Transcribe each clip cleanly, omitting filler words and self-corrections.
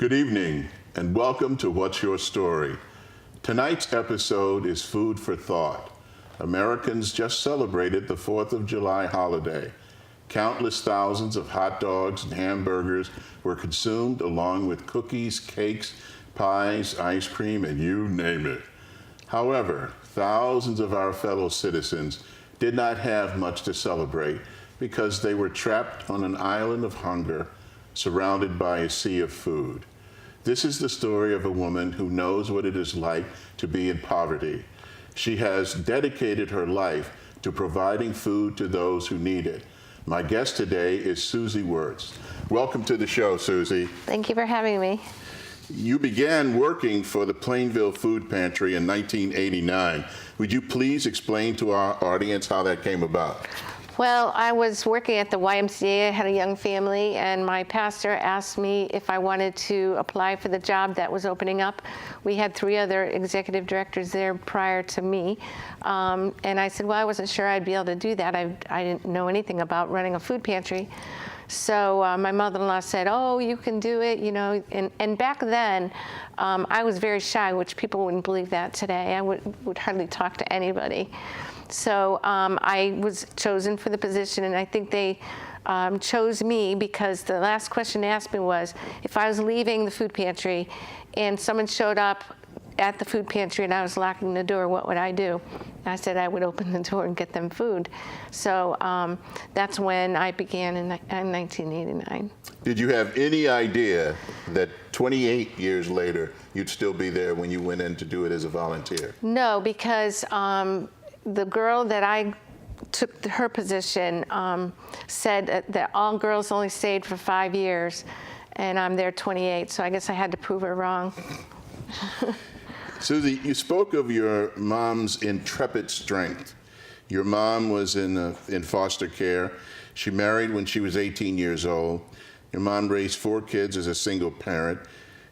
Good evening, and welcome to What's Your Story? Tonight's episode is food for thought. Americans just celebrated the 4th of July holiday. Countless thousands of hot dogs and hamburgers were consumed, along with cookies, cakes, pies, ice cream, and you name it. However, thousands of our fellow citizens did not have much to celebrate because they were trapped on an island of hunger, surrounded by a sea of food. This is the story of a woman who knows what it is like to be in poverty. She has dedicated her life to providing food to those who need it. My guest today is Susie Wirtz. Welcome to the show, Susie. Thank you for having me. You began working for the Plainville Food Pantry in 1989. Would you please explain to our audience how that came about? Well, I was working at the YMCA. I had a young family, and my pastor asked me if I wanted to apply for the job that was opening up. We had 3 other executive directors there prior to me, and I said, well, I wasn't sure I'd be able to do that. I didn't know anything about running a food pantry. So my mother-in-law said, oh, you can do it, you know. And back then, I was very shy, which people wouldn't believe that today. I would hardly talk to anybody. So I was chosen for the position, and I think they chose me because the last question they asked me was, if I was leaving the food pantry and someone showed up at the food pantry and I was locking the door, what would I do? And I said I would open the door and get them food. So that's when I began in 1989. Did you have any idea that 28 years later you'd still be there when you went in to do it as a volunteer? No, because the girl that I took her position said that all girls only stayed for 5 years, and I'm there 28, so I guess I had to prove her wrong. Susie, you spoke of your mom's intrepid strength. Your mom was in foster care. She married when she was 18 years old. Your mom raised 4 kids as a single parent.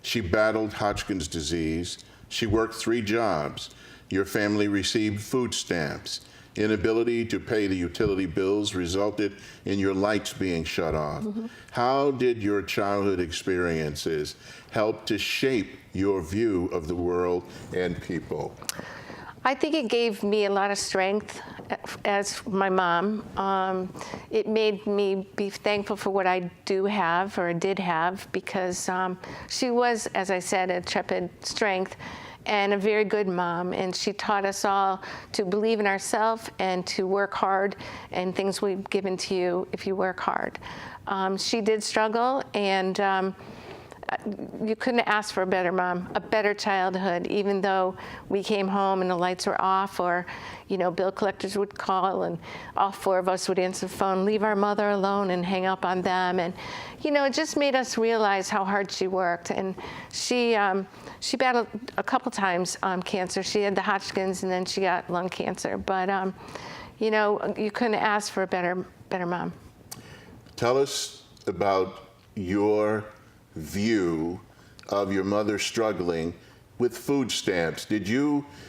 She battled Hodgkin's disease. She worked 3 jobs. Your family received food stamps. Inability to pay the utility bills resulted in your lights being shut off. Mm-hmm. How did your childhood experiences help to shape your view of the world and people? I think it gave me a lot of strength as my mom. It made me be thankful for what I do have, or did have, because she was, as I said, a intrepid strength and a very good mom, and she taught us all to believe in ourselves and to work hard, and things will be given to you if you work hard. She did struggle, and you couldn't ask for a better mom, a better childhood, even though we came home and the lights were off, or, you know, bill collectors would call and all 4 of us would answer the phone, leave our mother alone and hang up on them. And, you know, it just made us realize how hard she worked. And she battled a couple times cancer. She had the Hodgkin's, and then she got lung cancer. But, you know, you couldn't ask for a better mom. Tell us about your view of your mother struggling with food stamps.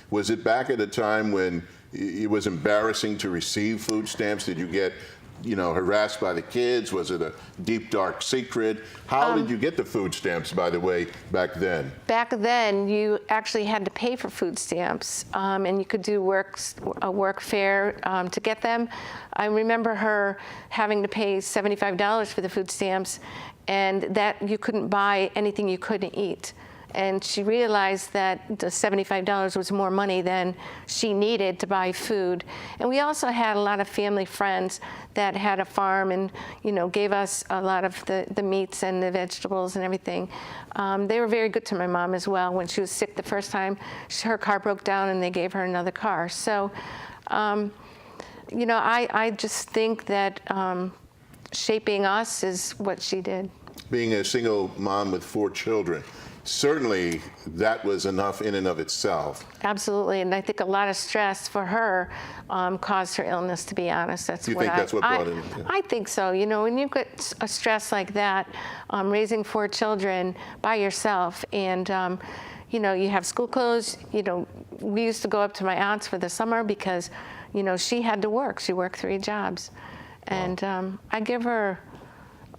Was it back at a time when it was embarrassing to receive food stamps? Did you get, you know, harassed by the kids? Was it a deep, dark secret? How did you get the food stamps, by the way, back then? Back then, you actually had to pay for food stamps, and you could do a work fair to get them. I remember her having to pay $75 for the food stamps, and that you couldn't buy anything you couldn't eat. And she realized that the $75 was more money than she needed to buy food. And we also had a lot of family friends that had a farm and, you know, gave us a lot of the meats and the vegetables and everything. They were very good to my mom as well. When she was sick the first time, her car broke down and they gave her another car. So, you know, I just think that shaping us is what she did. Being a single mom with 4 children, certainly that was enough in and of itself. Absolutely, and I think a lot of stress for her caused her illness, to be honest. That's what brought it in? Yeah. I think so. You know, when you get a stress like that, raising 4 children by yourself, and you know, you have school clothes. You know, we used to go up to my aunt's for the summer because, you know, she had to work. She worked 3 jobs. And I give her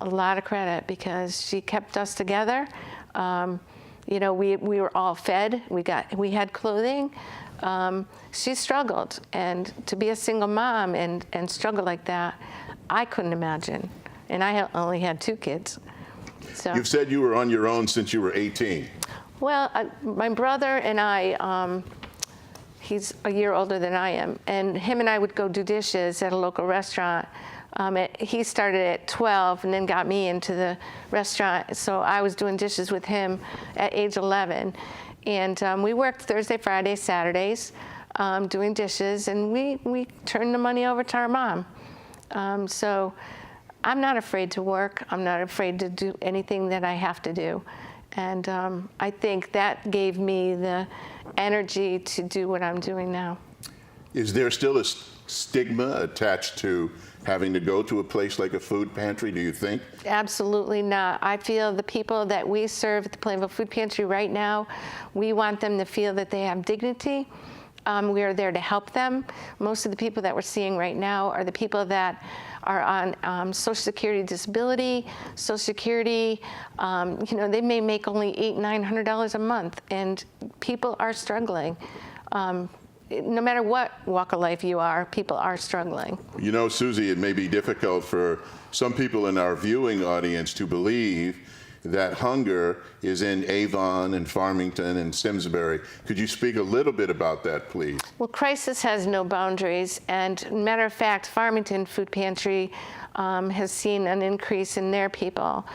a lot of credit because she kept us together. You know, we were all fed. We had clothing. She struggled, and to be a single mom and struggle like that, I couldn't imagine. And I only had 2 kids. So. You've said you were on your own since you were 18. Well, my brother and I, he's a year older than I am, and him and I would go do dishes at a local restaurant. He started at 12 and then got me into the restaurant, so I was doing dishes with him at age 11. And we worked Thursday, Friday, Saturdays doing dishes, and we turned the money over to our mom. So I'm not afraid to work. I'm not afraid to do anything that I have to do. And I think that gave me the energy to do what I'm doing now. Is there still a stigma attached to having to go to a place like a food pantry, do you think? Absolutely not. I feel the people that we serve at the Plainville Food Pantry right now, we want them to feel that they have dignity. We are there to help them. Most of the people that we're seeing right now are the people that are on Social Security disability, Social Security. You know, they may make only $800-900 a month, and people are struggling. No matter what walk of life you are, people are struggling. You know, Susie, it may be difficult for some people in our viewing audience to believe that hunger is in Avon and Farmington and Simsbury. Could you speak a little bit about that, please? Well, crisis has no boundaries, and matter of fact, Farmington Food Pantry has seen an increase in their people.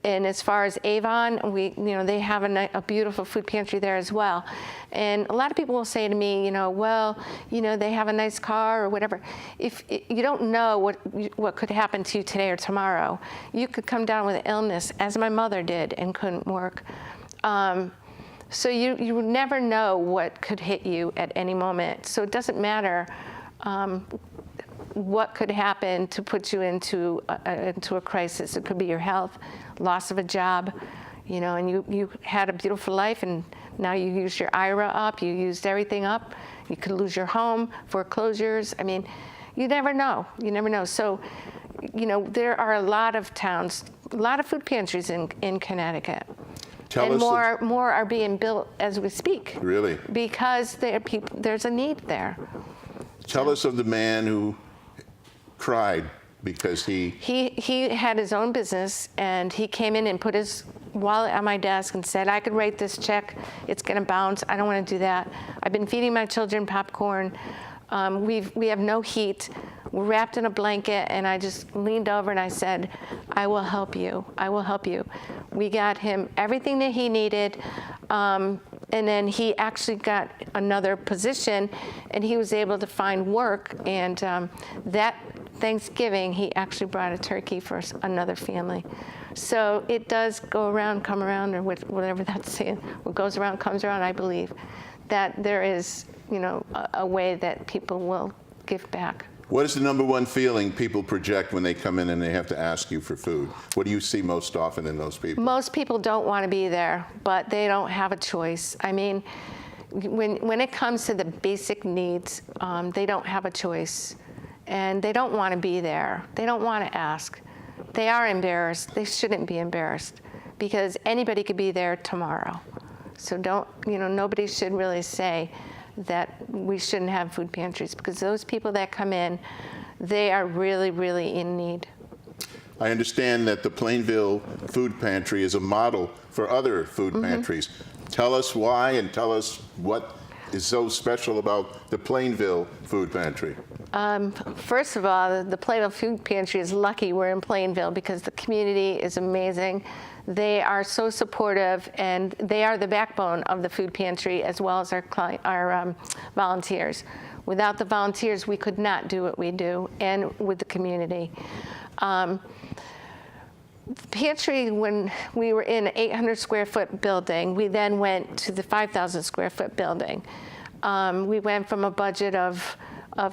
And as far as Avon, they have a beautiful food pantry there as well. And a lot of people will say to me, well, they have a nice car or whatever. If you don't know what could happen to you today or tomorrow, you could come down with an illness, as my mother did, and couldn't work. So you would never know what could hit you at any moment. So it doesn't matter what could happen to put you into a crisis. It could be your health, loss of a job, and you had a beautiful life, and now you used your IRA up, you used everything up. You could lose your home, foreclosures. I mean, you never know. You never know. So, there are a lot of towns, a lot of food pantries in Connecticut. And more are being built as we speak. Really? Because there's a need there. Tell us of the man who cried because he had his own business, and he came in and put his wallet on my desk and said, I could write this check, it's going to bounce, I don't want to do that. I've been feeding my children popcorn, we have no heat, we're wrapped in a blanket, and I just leaned over and I said, I will help you, I will help you. We got him everything that he needed, and then he actually got another position, and he was able to find work, and that Thanksgiving, he actually brought a turkey for another family. So it does go around, come around, or whatever that's saying. What goes around comes around, I believe. That there is, a way that people will give back. What is the number one feeling people project when they come in and they have to ask you for food? What do you see most often in those people? Most people don't want to be there, but they don't have a choice. I mean, when it comes to the basic needs, they don't have a choice. And they don't want to be there. They don't want to ask. They are embarrassed. They shouldn't be embarrassed, because anybody could be there tomorrow. So nobody should really say that we shouldn't have food pantries, because those people that come in, they are really, really in need. I understand that the Plainville Food Pantry is a model for other food pantries. Tell us why, and tell us what is so special about the Plainville Food Pantry. First of all, the Plainville Food Pantry is lucky we're in Plainville, because the community is amazing. They are so supportive, and they are the backbone of the food pantry, as well as our volunteers. Without the volunteers, we could not do what we do, and with the community. The pantry, when we were in an 800 square foot building, we then went to the 5,000 square foot building. We went from a budget of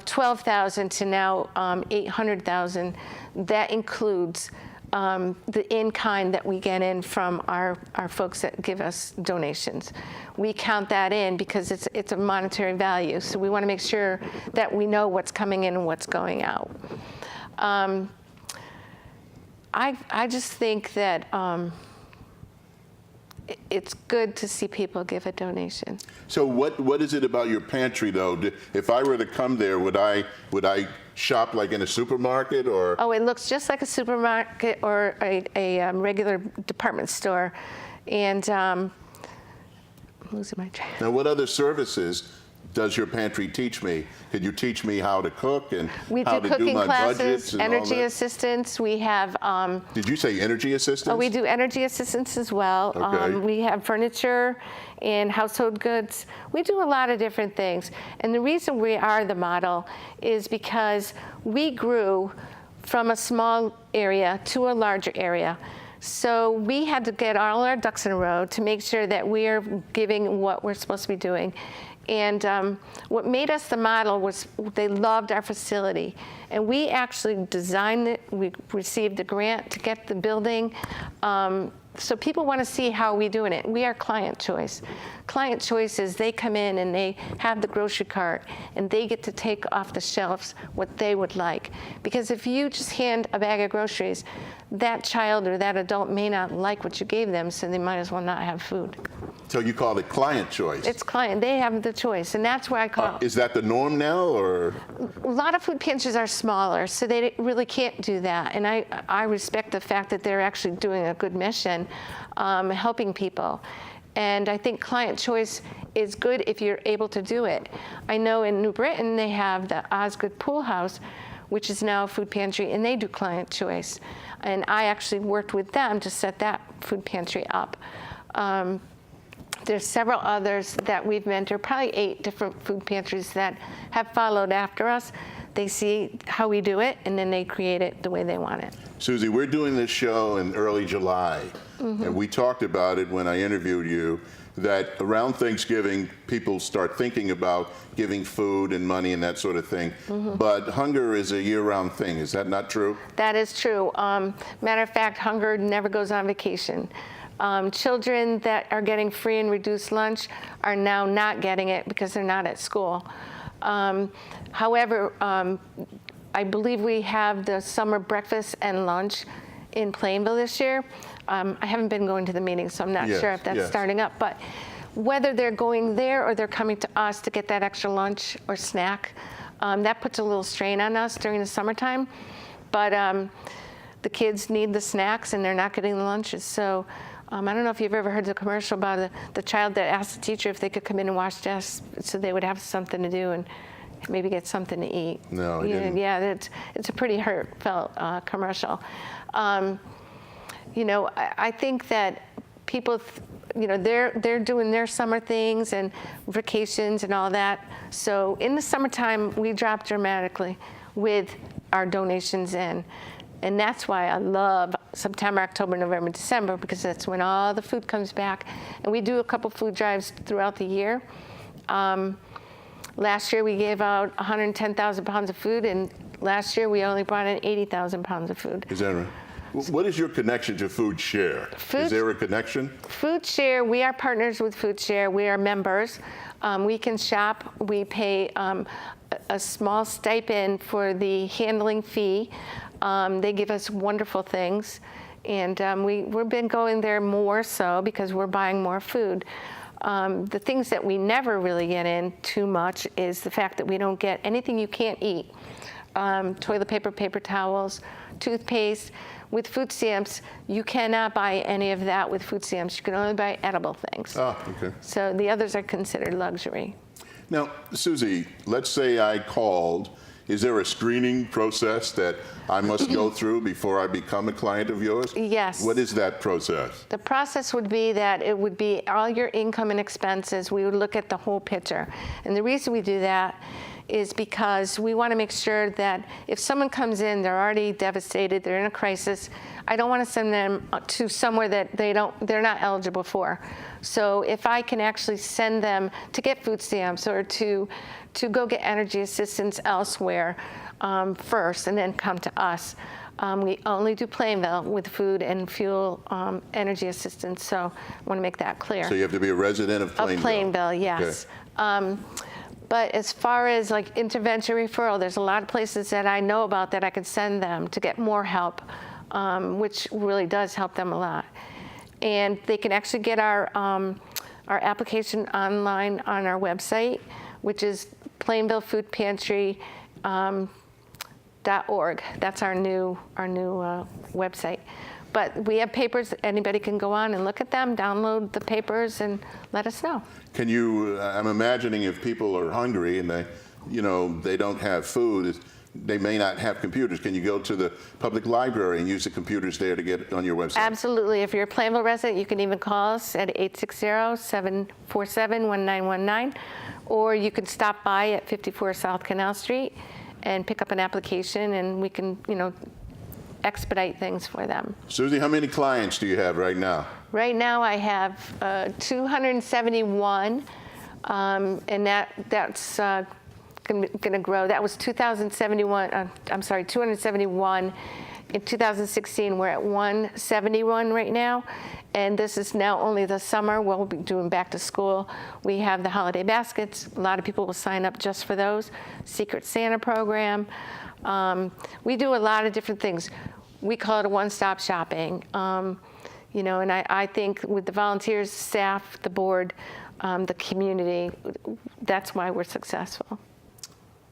12,000 to now 800,000. That includes the in-kind that we get in from our folks that give us donations. We count that in because it's a monetary value. So we want to make sure that we know what's coming in and what's going out. I just think that it's good to see people give a donation. So what is it about your pantry though? If I were to come there, would I shop like in a supermarket or? Oh, it looks just like a supermarket or a regular department store. And I'm losing my track. Now, what other services does your pantry teach me? Could you teach me how to cook and We how do to do cooking my classes, budgets and all energy that? assistance. We have. Did you say energy assistance? Oh, we do energy assistance as well. Okay. We have furniture and household goods. We do a lot of different things. And the reason we are the model is because we grew from a small area to a larger area. So we had to get all our ducks in a row to make sure that we're giving what we're supposed to be doing. And what made us the model was they loved our facility. And we actually designed it. We received a grant to get the building. So people want to see how we're doing it. We are client choice. Client choice is they come in and they have the grocery cart and they get to take off the shelves what they would like. Because if you just hand a bag of groceries, that child or that adult may not like what you gave them, so they might as well not have food. So you call it client choice? It's client. They have the choice, and that's why I call it. Is that the norm now, or? A lot of food pantries are smaller, so they really can't do that. And I respect the fact that they're actually doing a good mission, helping people. And I think client choice is good if you're able to do it. I know in New Britain they have the Osgood Pool House, which is now a food pantry, and they do client choice. And I actually worked with them to set that food pantry up. There's several others that we've mentored, probably 8 different food pantries that have followed after us. They see how we do it, and then they create it the way they want it. Susie, we're doing this show in early July, and we talked about it when I interviewed you, that around Thanksgiving, people start thinking about giving food and money and that sort of thing. But hunger is a year-round thing. Is that not true? That is true. Matter of fact, hunger never goes on vacation. Children that are getting free and reduced lunch are now not getting it because they're not at school. However, I believe we have the summer breakfast and lunch in Plainville this year. I haven't been going to the meetings, so I'm not sure if that's starting up. But whether they're going there or they're coming to us to get that extra lunch or snack, that puts a little strain on us during the summertime. But the kids need the snacks and they're not getting the lunches. So I don't know if you've ever heard the commercial about the child that asked the teacher if they could come in and wash desks so they would have something to do and maybe get something to eat. No, I didn't. Yeah, it's a pretty heartfelt commercial. I think that people, they're doing their summer things and vacations and all that. So in the summertime, we drop dramatically with our donations in. And that's why I love September, October, November, December, because that's when all the food comes back. And we do a couple food drives throughout the year. Last year we gave out 110,000 pounds of food, and last year we only brought in 80,000 pounds of food. Is that right? What is your connection to Food Share? Is there a connection? Food Share, we are partners with Food Share. We are members. We can shop. We pay a small stipend for the handling fee. They give us wonderful things. And we've been going there more so because we're buying more food. The things that we never really get in too much is the fact that we don't get anything you can't eat. Toilet paper, paper towels, toothpaste. With food stamps, you cannot buy any of that with food stamps. You can only buy edible things. Ah, okay. So the others are considered luxury. Now, Susie, let's say I called. Is there a screening process that I must go through before I become a client of yours? Yes. What is that process? The process would be that it would be all your income and expenses. We would look at the whole picture. And the reason we do that is because we want to make sure that if someone comes in, they're already devastated, they're in a crisis, I don't want to send them to somewhere that they're not eligible for. So if I can actually send them to get food stamps or to go get energy assistance elsewhere first and then come to us. We only do Plainville with food and fuel energy assistance, so I want to make that clear. So you have to be a resident of Plainville? Of Plainville, yes. Okay. But as far as like intervention referral, there's a lot of places that I know about that I can send them to get more help, which really does help them a lot. And they can actually get our application online on our website, which is plainvillefoodpantry.org. That's our new website. But we have papers. Anybody can go on and look at them, download the papers, and let us know. Can you? I'm imagining if people are hungry and they don't have food, they may not have computers. Can you go to the public library and use the computers there to get on your website? Absolutely. If you're a Plainville resident, you can even call us at 860-747-1919, or you can stop by at 54 South Canal Street and pick up an application, and we can, expedite things for them. Susie, how many clients do you have right now? Right now, I have 271, and that's going to grow. That was 271 in 2016. We're at 171 right now, and this is now only the summer. We'll be doing back to school. We have the holiday baskets. A lot of people will sign up just for those. Secret Santa program. We do a lot of different things. We call it a one-stop shopping. And I think with the volunteers, staff, the board, the community, that's why we're successful.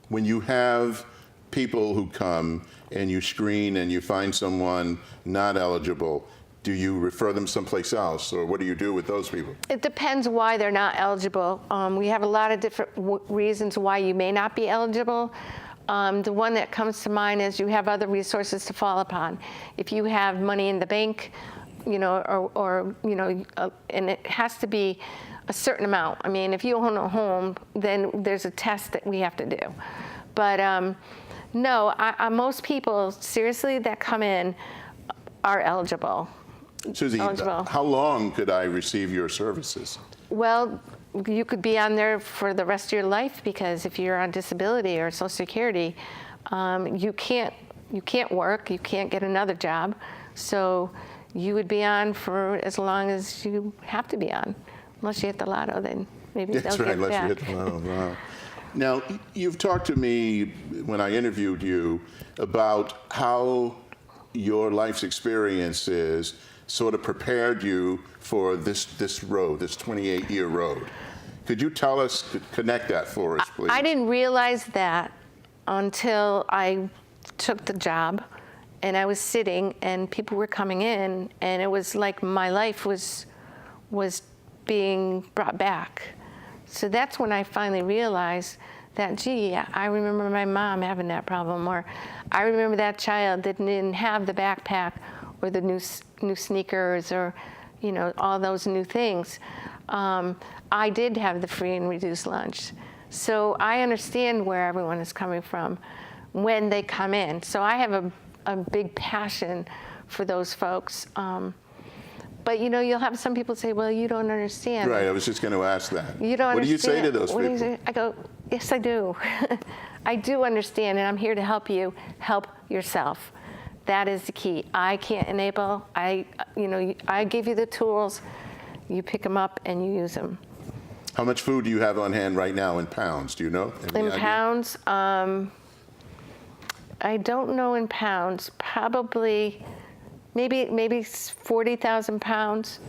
When you have people who come and you screen and you find someone not eligible, do you refer them someplace else, or what do you do with those people? It depends why they're not eligible. We have a lot of different reasons why you may not be eligible. The one that comes to mind is you have other resources to fall upon. If you have money in the bank, and it has to be a certain amount. I mean, if you own a home, then there's a test that we have to do. But no, most people, seriously, that come in are eligible. Susie, how long could I receive your services? Well, you could be on there for the rest of your life, because if you're on disability or Social Security, you can't work, you can't get another job. So you would be on for as long as you have to be on. Unless you hit the lotto, then maybe they'll get back. That's right, unless you hit the lotto. Wow. Now, you've talked to me when I interviewed you about how your life's experiences sort of prepared you for this road, this 28-year road. Could you tell us, connect that for us, please? I didn't realize that until I took the job, and I was sitting, and people were coming in, and it was like my life was being brought back. So that's when I finally realized that, gee, I remember my mom having that problem, or I remember that child that didn't have the backpack or the new sneakers, or all those new things. I did have the free and reduced lunch. So I understand where everyone is coming from when they come in. So I have a big passion for those folks. But you'll have some people say, well, you don't understand. Right, I was just going to ask that. You don't understand. What do you say to those people? What do you say? I go, yes, I do. I do understand, and I'm here to help you help yourself. That is the key. I can't enable. I give you the tools. You pick them up and you use them. How much food do you have on hand right now in pounds? Do you know? In pounds, I don't know in pounds. Probably, maybe 40,000 pounds,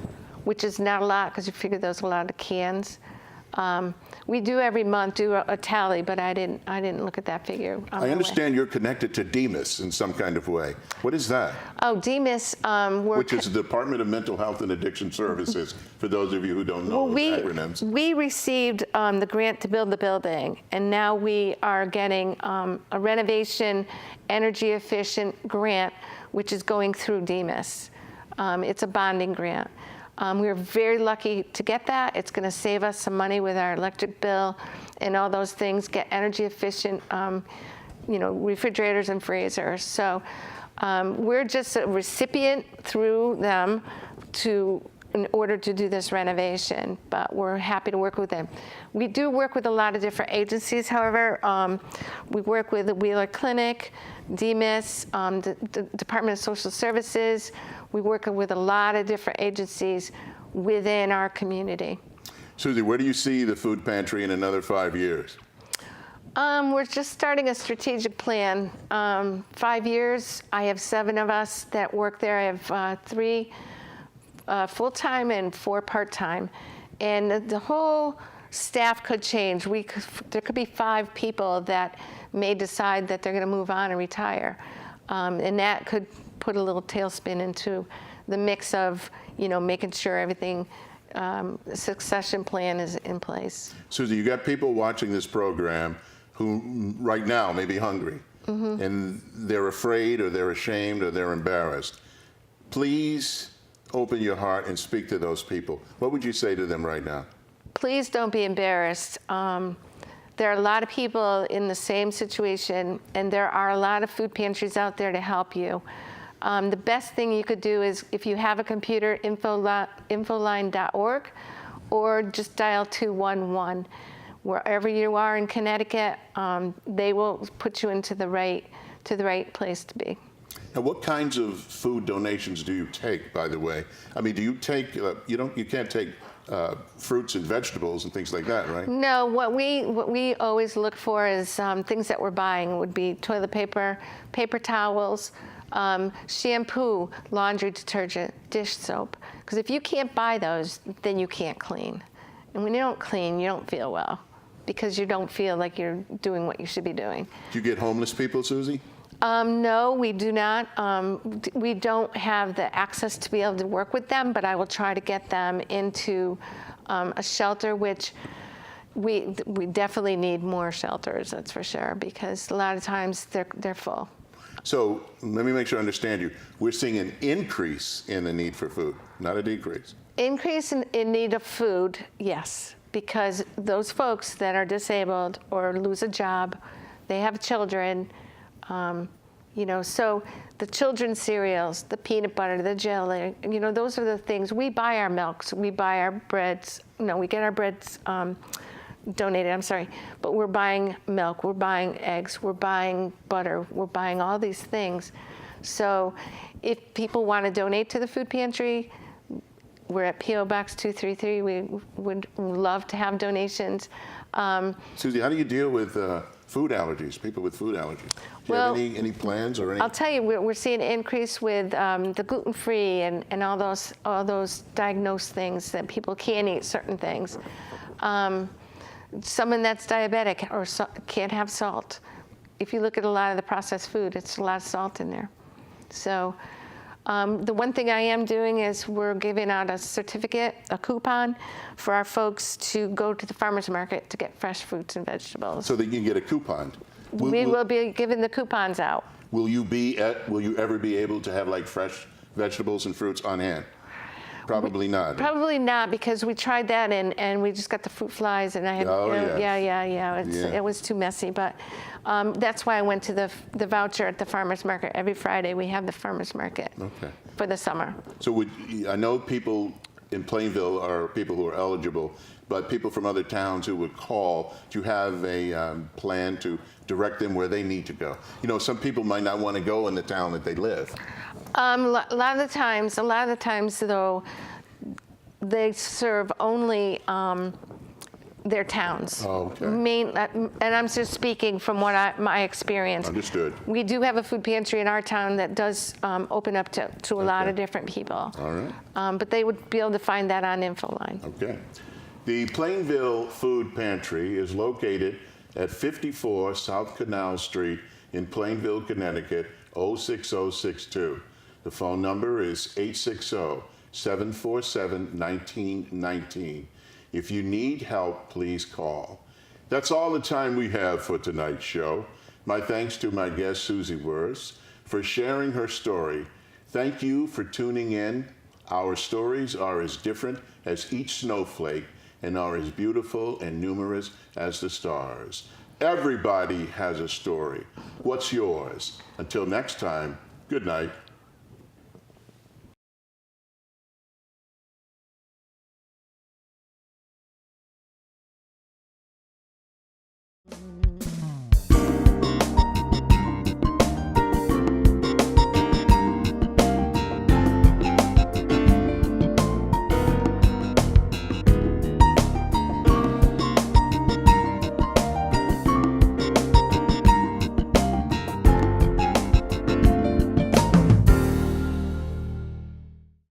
which is not a lot because you figure there's a lot of cans. We do every month do a tally, but I didn't look at that figure. I understand you're connected to DEMIS in some kind of way. What is that? Oh, DEMIS, which is the Department of Mental Health and Addiction Services, for those of you who don't know those acronyms. We received the grant to build the building, and now we are getting a renovation energy efficient grant, which is going through DEMIS. It's a bonding grant. We were very lucky to get that. It's going to save us some money with our electric bill and all those things, get energy efficient, refrigerators and freezers. So we're just a recipient through them in order to do this renovation, but we're happy to work with them. We do work with a lot of different agencies, however. We work with the Wheeler Clinic, DEMIS, the Department of Social Services. We work with a lot of different agencies within our community. Susie, where do you see the food pantry in another 5 years? We're just starting a strategic plan. 5 years, I have 7 of us that work there. I have 3 full-time and 4 part-time. And the whole staff could change. There could be 5 people that may decide that they're going to move on and retire. And that could put a little tailspin into the mix of, making sure everything, succession plan is in place. Susie, you got people watching this program who right now may be hungry, and they're afraid or they're ashamed or they're embarrassed. Please open your heart and speak to those people. What would you say to them right now? Please don't be embarrassed. There are a lot of people in the same situation, and there are a lot of food pantries out there to help you. The best thing you could do is, if you have a computer, infoline.org, or just dial 211. Wherever you are in Connecticut, they will put you into the right place to be. Now, what kinds of food donations do you take, by the way? I mean, do you take, you can't take fruits and vegetables and things like that, right? No, what we always look for is things that we're buying. It would be toilet paper, paper towels, shampoo, laundry detergent, dish soap. Because if you can't buy those, then you can't clean. And when you don't clean, you don't feel well, because you don't feel like you're doing what you should be doing. Do you get homeless people, Susie? No, we do not. We don't have the access to be able to work with them, but I will try to get them into a shelter, which we definitely need more shelters, that's for sure, because a lot of times they're full. So let me make sure I understand you. We're seeing an increase in the need for food, not a decrease. Increase in need of food, yes, because those folks that are disabled or lose a job, they have children. So the children's cereals, the peanut butter, the jelly, those are the things. We buy our milks, we buy our breads. No, we get our breads donated, but we're buying milk, we're buying eggs, we're buying butter, we're buying all these things. So if people want to donate to the food pantry, we're at P.O. Box 233. We would love to have donations. Susie, how do you deal with food allergies, people with food allergies? Do you have any plans or any? I'll tell you, we're seeing an increase with the gluten-free and all those diagnosed things that people can't eat certain things. Someone that's diabetic or can't have salt. If you look at a lot of the processed food, it's a lot of salt in there. So the one thing I am doing is we're giving out a certificate, a coupon, for our folks to go to the farmer's market to get fresh fruits and vegetables. So that you can get a coupon. We will be giving the coupons out. Will you ever be able to have like fresh vegetables and fruits on hand? Probably not. Probably not, because we tried that and we just got the fruit flies, and I had it was too messy. But that's why I went to the voucher at the farmers market. Every Friday we have the farmers market for the summer. So I know people in Plainville are people who are eligible, but people from other towns who would call, do you have a plan to direct them where they need to go? Some people might not want to go in the town that they live. A lot of the times, though, they serve only their towns. Oh, okay. And I'm just speaking from my experience. Understood. We do have a food pantry in our town that does open up to a lot of different people. All right. But they would be able to find that on Infoline. Okay. The Plainville Food Pantry is located at 54 South Canal Street in Plainville, Connecticut, 06062. The phone number is 860-747-1919. If you need help, please call. That's all the time we have for tonight's show. My thanks to my guest, Susie Wurst, for sharing her story. Thank you for tuning in. Our stories are as different as each snowflake and are as beautiful and numerous as the stars. Everybody has a story. What's yours? Until next time, good night.